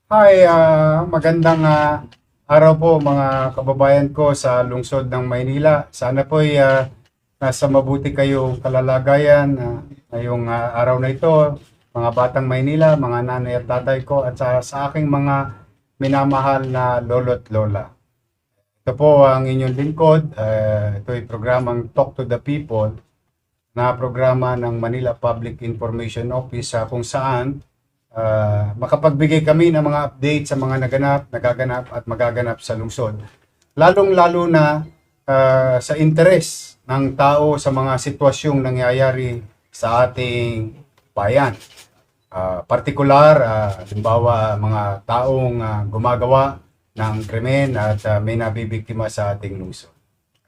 Hi, magandang araw po mga kababayan ko sa lungsod ng Maynila. Sana po'y nasa mabuti kayong kalalagayan ngayong araw na ito, mga batang Maynila, mga nanay at tatay ko at sa aking mga minamahal na lolo't lola. Ito po ang inyong lingkod. Ito ay programang Talk to the People na programa ng Manila Public Information Office kung saan makapagbigay kami ng mga update sa mga nagaganap at magaganap sa lungsod. Lalong-lalo na sa interes ng tao sa mga sitwasyong nangyayari sa ating bayan. Partikular, halimbawa mga taong gumagawa ng krimen at may nabibiktima sa ating lungsod.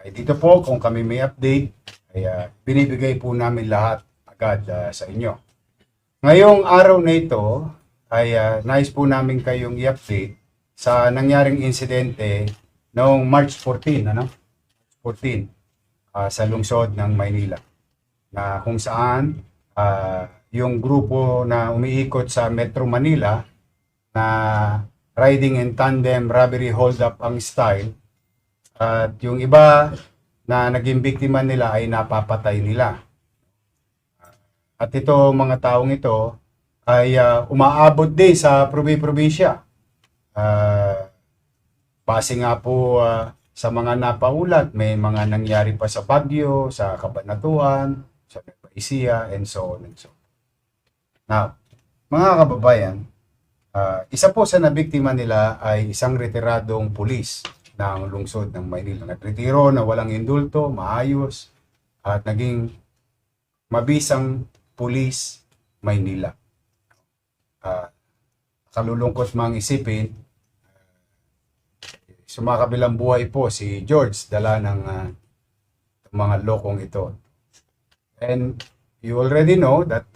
Ay dito po, kung kami may update, ay binibigay po namin lahat agad sa inyo. Ngayong araw na ito ay nais po namin kayong i-update sa nangyaring insidente noong March 14, 14 sa lungsod ng Maynila, na kung saan yung grupo na umiikot sa Metro Manila na riding in tandem robbery hold-up ang style, at yung iba na naging biktima nila ay napapatay nila. At ito, mga taong ito ay umaabot din sa probinsya. Base nga po sa mga napaulat, may mga nangyari pa sa Baguio, sa Cabanatuan, sa Nueva Ecija, and so on and so on. Now, mga kababayan, isa po sa nabiktima nila ay isang retiradong pulis ng lungsod ng Maynila. Nagretiro na walang indulto, maayos, at naging mabisang pulis Maynila. Kalulungkot mang isipin, sumakabilang buhay po si George dala ng mga lokong ito. And you already know that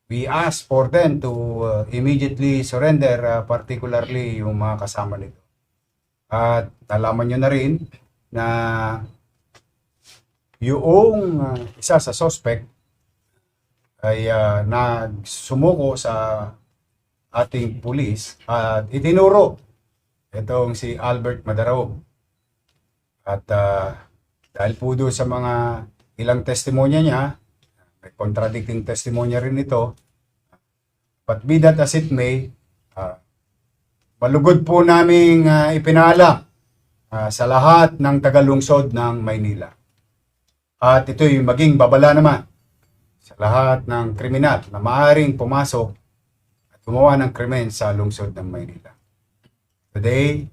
we asked for them to immediately surrender, particularly yung mga kasama nito. At nalaman nyo na rin na yung isa sa suspect ay nagsumuko sa ating pulis at itinuro itong si Albert Madarao. At dahil po doon sa mga ilang testimonya niya, may contradicting testimonya rin ito, but be that as it may, malugod po naming ipinalam sa lahat ng tagalungsod ng Maynila. At ito'y maging babala naman sa lahat ng kriminal na maaaring pumasok at gumawa ng krimen sa lungsod ng Maynila. Today,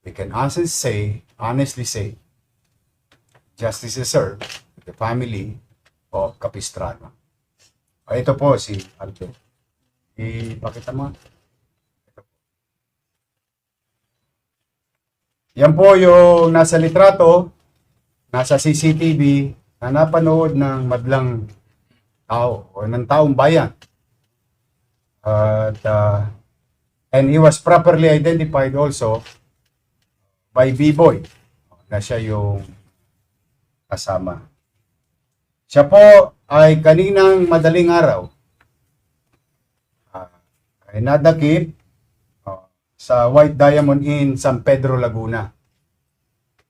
we can honestly say, justice is served to the family of Capistrano. Ito po si Aldo. Ipakita mo. Yan po yung nasa litrato, nasa CCTV, na napanood ng madlang tao o ng taong bayan. And he was properly identified also by B-Boy na siya yung kasama. Siya po ay kaninang madaling araw ay nadakip sa White Diamond Inn, San Pedro, Laguna.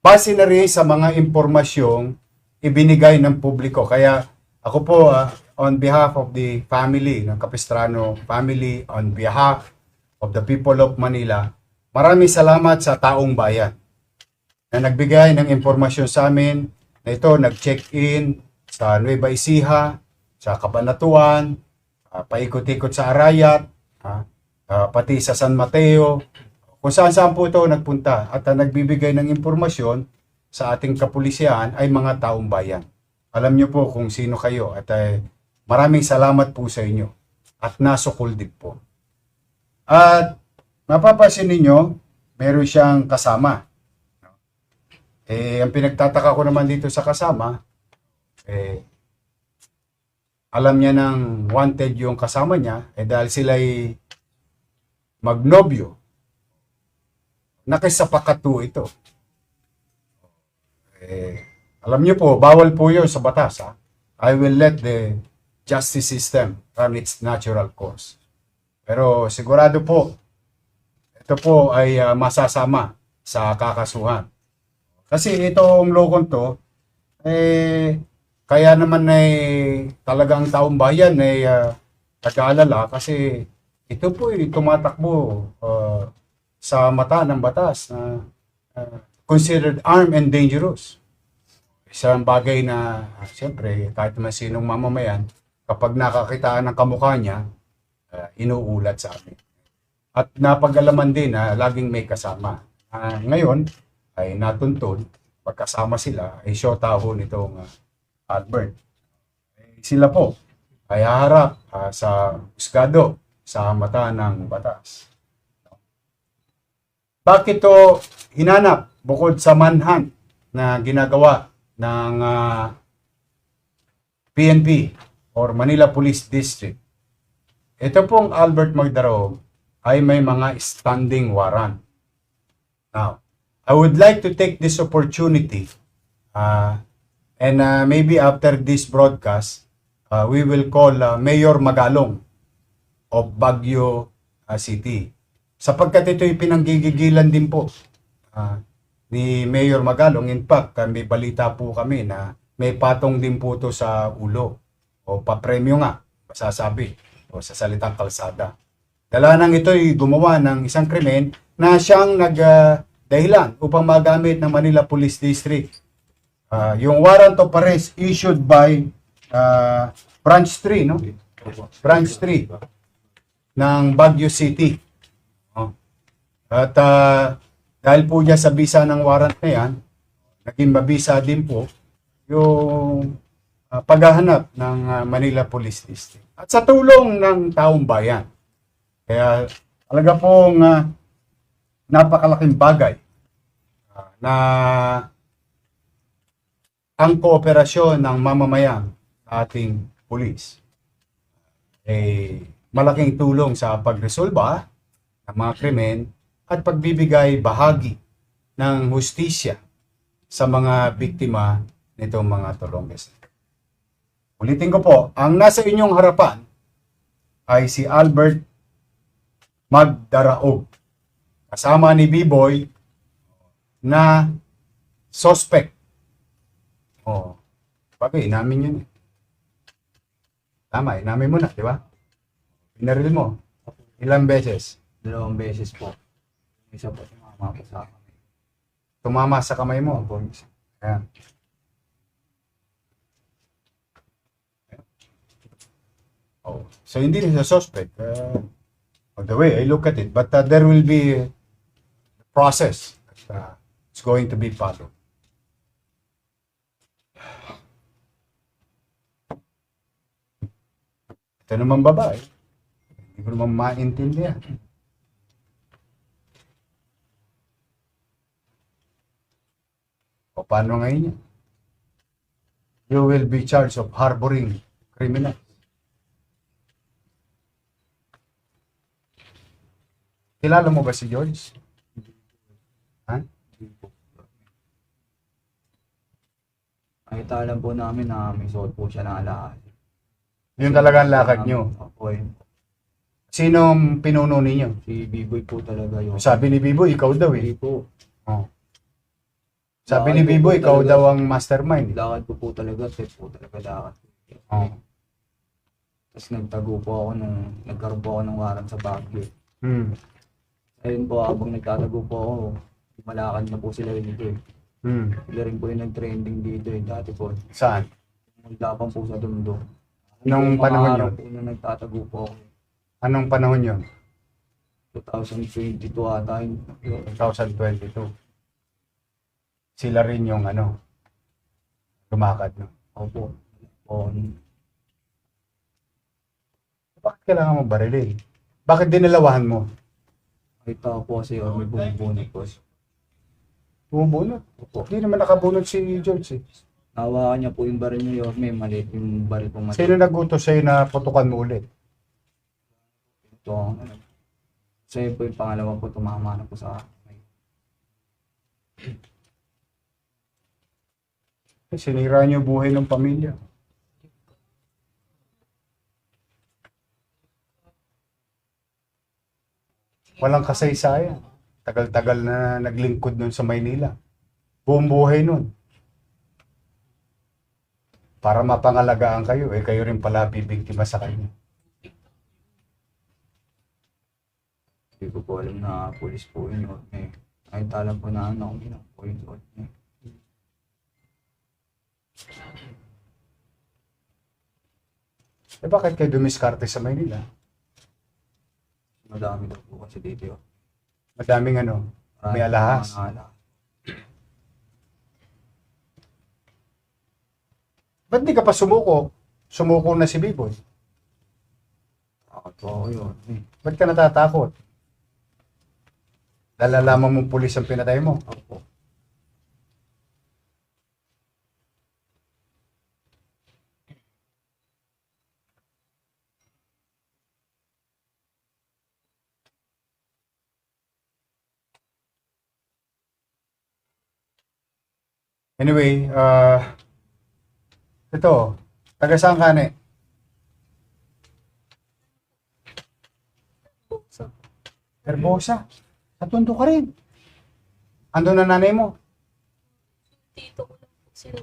Base na rin sa mga impormasyong ibinigay ng publiko. Kaya ako po, on behalf of the family ng Capistrano family, on behalf of the people of Manila, maraming salamat sa taong bayan na nagbigay ng impormasyon sa amin na ito, nag-check-in sa Nueva Ecija, sa Cabanatuan, paikot-ikot sa Arayat, pati sa San Mateo, kung saan-saan po ito nagpunta at nagbibigay ng impormasyon sa ating kapulisyahan ay mga taong bayan. Alam niyo po kung sino kayo at maraming salamat po sa inyo at nasukuldip po. At mapapansin ninyo, meron siyang kasama. Ang pinagtataka ko naman dito sa kasama, alam niya ng wanted yung kasama niya dahil sila'y magnobyo. Nakisapakatu ito. Alam niyo po, bawal po yun sa batas. I will let the justice system run its natural course. Pero sigurado po, ito po ay masasama sa kakasuhan. Kasi itong lokon to, eh, kaya naman ay talagang taong bayan ay nag-aalala kasi ito po ay tumatakbo sa mata ng batas na considered armed and dangerous. Isang bagay na, siyempre, kahit naman sinong mamamayan, kapag nakakitaan ng kamukha niya, inuulat sa amin. At napag-alaman din na laging may kasama. Ngayon, ay natuntun, pagkasama sila, ay syota ho nitong Albert. Sila po ay haharap sa husgado sa mata ng batas. Bakit to hinanap bukod sa manhunt na ginagawa ng PNP or Manila Police District? Ito pong Albert Magdarog ay may mga standing warrant. Now, I would like to take this opportunity and maybe after this broadcast, we will call Mayor Magalong of Baguio City. Sapagkat ito'y pinanggigigilan din po ni Mayor Magalong. In fact, may balita po kami na may patong din po to sa ulo o papremyo nga, masasabi, o sa salitang kalsada. Dalanang ito'y gumawa ng isang krimen na siyang nagdahilan upang magamit ng Manila Police District. Yung warrant of arrest issued by Branch 3, no? Branch 3 ng Baguio City. At dahil po dyan sa bisa ng warrant na yan, naging mabisa din po yung paghahanap ng Manila Police District. At sa tulong ng taong bayan. Kaya talaga pong napakalaking bagay na ang kooperasyon ng mamamayan sa ating pulis ay malaking tulong sa pagresolba ng mga krimen at pagbibigay bahagi ng hustisya sa mga biktima nitong mga Tolonges. Ulitin ko po, ang nasa inyong harapan ay si Albert Magdaraog, kasama ni B-Boy na suspect. Bagay, inamin yun. Tama, inamin mo na, di ba? Pinaril mo. Ilang beses? 2 beses po. Isa po tumama po sa kamay. Tumama sa kamay mo. Ayan. So hindi rin sa suspect. The way I look at it, but there will be a process that it's going to be followed. Ito naman babae. Hindi ko naman maintindihan. O paano ngayon yan? You will be charged of harboring criminals. Kilala mo ba si George? Ha? Nakita lang po namin na may suot po siya na alakad. Yun talaga ang lakad nyo. Opo, yun. Sinong pinuno ninyo? Si B-Boy po talaga yun. Sabi ni Bibo, ikaw daw eh. Hindi po. Oh. Sabi ni Bibo, ikaw daw ang mastermind. Lakad ko po talaga, set po talaga lakad. Oh. Tapos nagtago po ako nagkaroon po ako ng warrant sa Baguio. Ayun po, habang nagtatago po ako, malakad na po sila dito eh. Sila rin po yung nag-trending dito eh, dati po. Saan? Magtapang po sa Tondo. Nung panahon yun? Po nung nagtatago po ako. Anong panahon yun? 2022 ata yun. 2022. Sila rin yung lumakad. No? Opo. Opo. Bakit kailangan mo barilin? Bakit dinalawahan mo? Nakita ko po kasi may bumubunot po. Bumubunot? Opo. Hindi naman nakabunot si George eh. Nahawakan niya po yung baril niya, may maliit yung baril po maliit. Sino nagutos sa'yo na putukan mo ulit? Ito, sa'yo po yung pangalawa po, tumama na po sa akin. Sinira niyo buhay ng pamilya. Walang kasaysayan. Tagal-tagal na naglingkod nun sa Maynila. Buong buhay nun. Para mapangalagaan kayo, eh kayo rin pala bibiktima sa kanya. Hindi ko po alam na pulis po yun. Eh, kahit alam po na ano, yun po yun. Eh. Eh bakit kayo dumiskarte sa Maynila? Madami daw po kasi dito yun. Madaming ano, may alahas. Mga alahas. Ba't di ka pa sumuko? Sumuko na si Biboy. Takot po ako yun. Eh. Ba't ka natatakot? Nalalaman mong pulis ang pinatay mo. Opo. Anyway, ito, taga saan ka, ne? Herbosa. Sa Tondo ka rin. Ando na nanay mo. Dito ko lang po sila.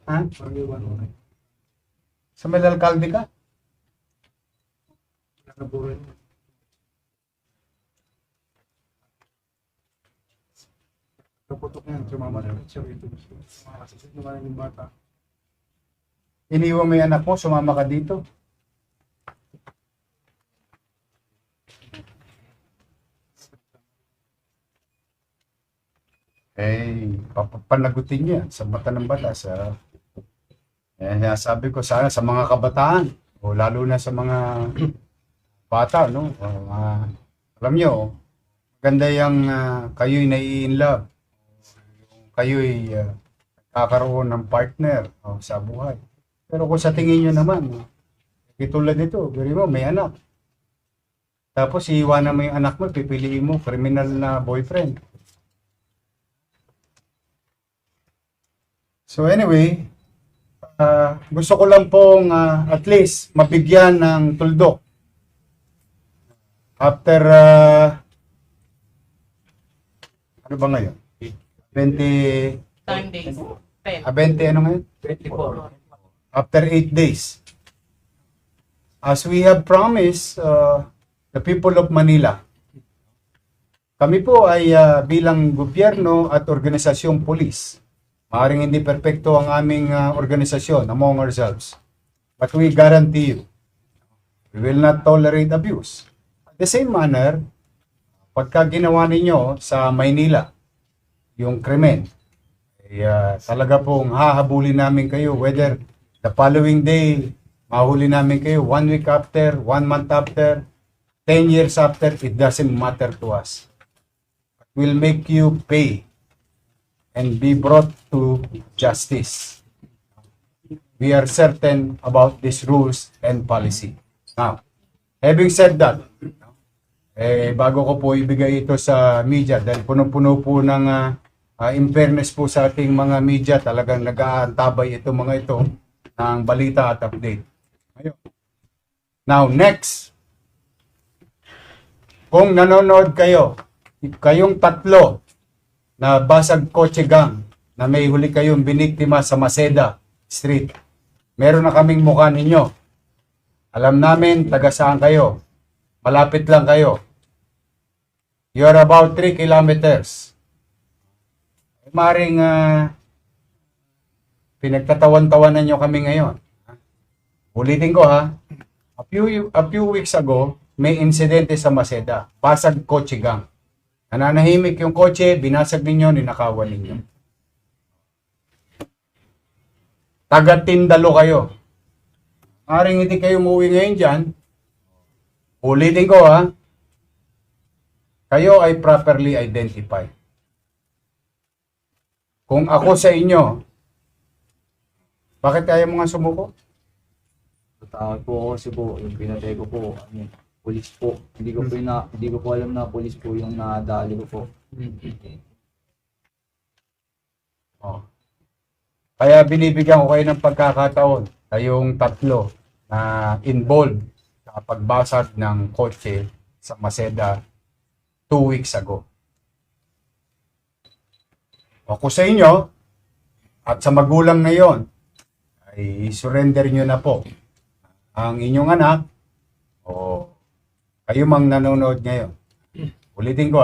Ha? Sa may alkalde ka? Kaputok niyan, sumama na siya rito. Makakasasit naman yung bata. Iniwan mo yung anak mo, sumama ka dito. Eh, papanagutin niya sa mata ng batas. Sabi ko sana sa mga kabataan, o lalo na sa mga bata, no? Alam nyo, maganda yung kayo'y nai-in-love. Kayo'y kakaroon ng partner sa buhay. Pero kung sa tingin nyo naman, tulad nito, gari mo, may anak. Tapos iiwanan mo yung anak mo, pipiliin mo, criminal na boyfriend. So anyway, gusto ko lang pong at least mabigyan ng tuldok. After, ano ba ngayon? 20, 10 days. 10. 20 ano ngayon? 24. After 8 days. As we have promised, the people of Manila, kami po ay bilang gobyerno at organisasyong pulis. Maaaring hindi perpekto ang aming organisasyon among ourselves. But we guarantee you, we will not tolerate abuse. At the same manner, pagka ginawa ninyo sa Maynila, yung krimen, talaga pong hahabulin namin kayo, whether the following day, mahuli namin kayo 1 week after, 1 month after, 10 years after, it doesn't matter to us. We'll make you pay and be brought to justice. We are certain about these rules and policy. Now, having said that, bago ko po ibigay ito sa media, dahil puno-puno po ng in fairness po sa ating mga media, talagang nag-aantabay ito mga ito ng balita at update. Ayun. Now, next, kung nanonood kayo, kayong tatlo na basag kotse gang na may huli kayong biniktima sa Maceda Street, meron na kaming mukha ninyo. Alam namin taga saan kayo. Malapit lang kayo. You are about 3 kilometers. Maring pinagtatawan-tawanan nyo kami ngayon. Ulitin ko ha. A few weeks ago, may insidente sa Maceda. Basag kotse gang. Nananahimik yung kotse, binasag ninyo, ninakawan ninyo. Taga-Tindalo kayo. Maring hindi kayo umuwi ngayon dyan. Ulitin ko ha. Kayo ay properly identified. Kung ako sa inyo, bakit ayaw mo nga sumuko? Natakot po ako kasi po, yung pinatay ko po, pulis po. Hindi ko po alam na pulis po yung nadali ko po. Oh. Kaya binibigyan ko kayo ng pagkakataon, kayong tatlo. na involved sa pagbasag ng kotse sa Maceda 2 weeks ago. Ako sa inyo at sa magulang na yon ay surrender nyo na po ang inyong anak o kayo mang nanonood ngayon. Ulitin ko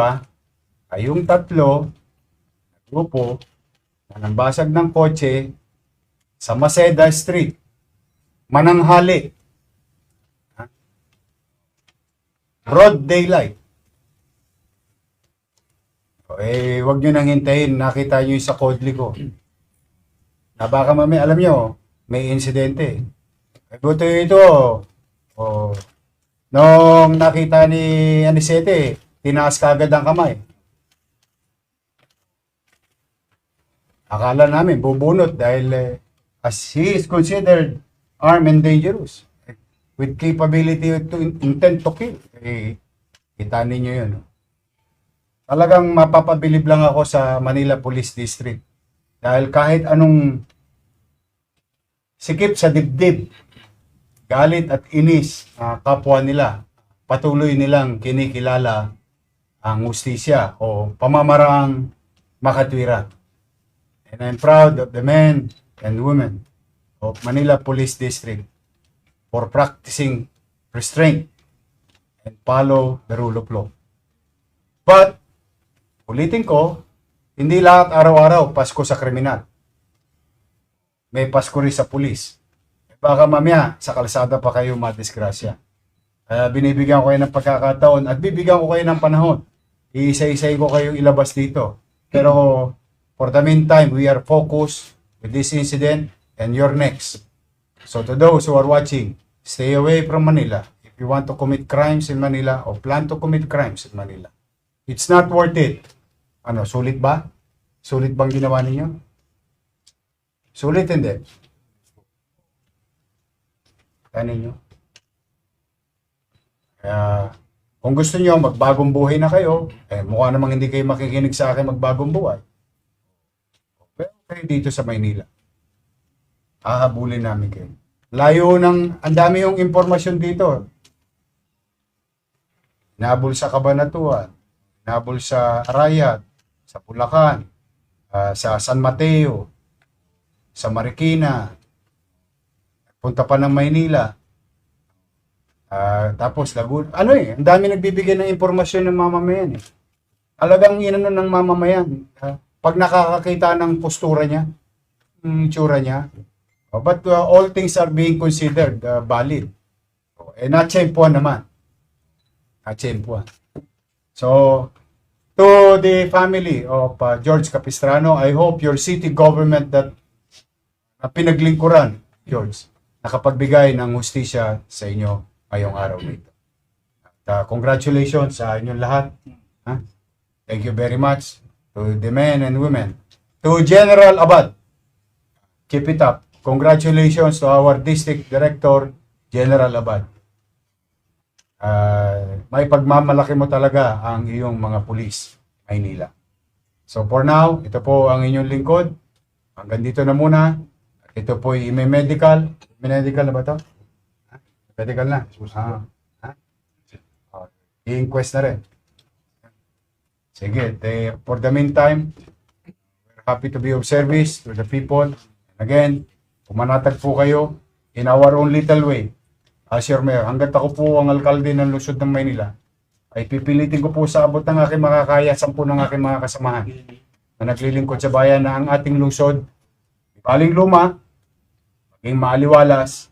kayong tatlo na grupo na nambasag ng kotse sa Maceda Street, mananghali. Broad daylight. Wag nyo nang hintayin, nakita nyo yung sa kodli ko. Na baka alam nyo, may insidente. Buto ito, nung nakita ni Anisete, tinaas kagad ang kamay. Akala namin, bubunot dahil as he is considered armed and dangerous with capability to intent to kill. Kita ninyo yun. Talagang mapapabilib lang ako sa Manila Police District. Dahil kahit anong sikip sa dibdib, galit at inis kapwa nila, patuloy nilang kinikilala ang hustisya o pamamaraang makatwira. And I'm proud of the men and women of Manila Police District for practicing restraint and follow the rule of law. But, ulitin ko, hindi lahat araw-araw Pasko sa kriminal. May Pasko rin sa pulis. Baka mamaya sa kalsada pa kayo madisgrasya. Kaya binibigyan ko kayo ng pagkakataon at bibigyan ko kayo ng panahon. Iisa-isay ko kayo ilabas dito. Pero for the meantime, we are focused with this incident and you're next. So to those who are watching, stay away from Manila. If you want to commit crimes in Manila or plan to commit crimes in Manila, it's not worth it. Sulit ba? Sulit bang ginawa ninyo? Sulit hindi. Kaya ninyo. Kaya, kung gusto nyo, magbagong buhay na kayo, mukha namang hindi kayo makikinig sa akin magbagong buhay. Pero kayo dito sa Maynila. Hahabulin namin kayo. Layo ng, ang dami yung impormasyon dito. Nabol sa Cabanatuan, nabol sa Arayat, sa Bulacan, sa San Mateo, sa Marikina, punta pa ng Maynila, tapos Laguna. Ang dami nagbibigay ng impormasyon ng mamamayan. Talagang inano ng mamamayan. Pag nakakakita ng postura niya, tsura niya, but all things are being considered valid. Natsempuan naman. Natsempuan. So, to the family of George Capistrano, I hope your city government that pinaglingkuran, George, nakapagbigay ng hustisya sa inyo ngayong araw nito. Congratulations sa inyong lahat. Thank you very much to the men and women. To General Abad, keep it up. Congratulations to our District Director, General Abad. May pagmamalaki mo talaga ang iyong mga pulis, Maynila. So for now, ito po ang inyong lingkod. Hanggang dito na muna. Ito po ay may medical. May medical na ba ito? Medical na. I-inquest na rin. Sige. For the meantime, we're happy to be of service to the people. And again, pumanatag po kayo in our own little way. As your mayor, hanggat ako po ang alkalde ng lungsod ng Maynila, ay pipilitin ko po sa abot ng aking makakaya 10 ng aking mga kasamahan na naglilingkod sa bayan na ang ating lungsod, baling luma, maging maaliwalas,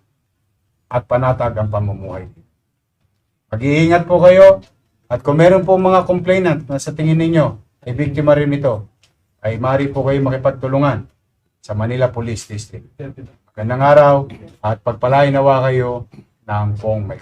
at panatag ang pamumuhay. Mag-iingat po kayo, at kung meron po mga complainant na sa tingin ninyo ay biktima rin ito, ay maaari po kayo makipagtulungan sa Manila Police District. Magandang araw at pagpalain nawa kayo ng poong may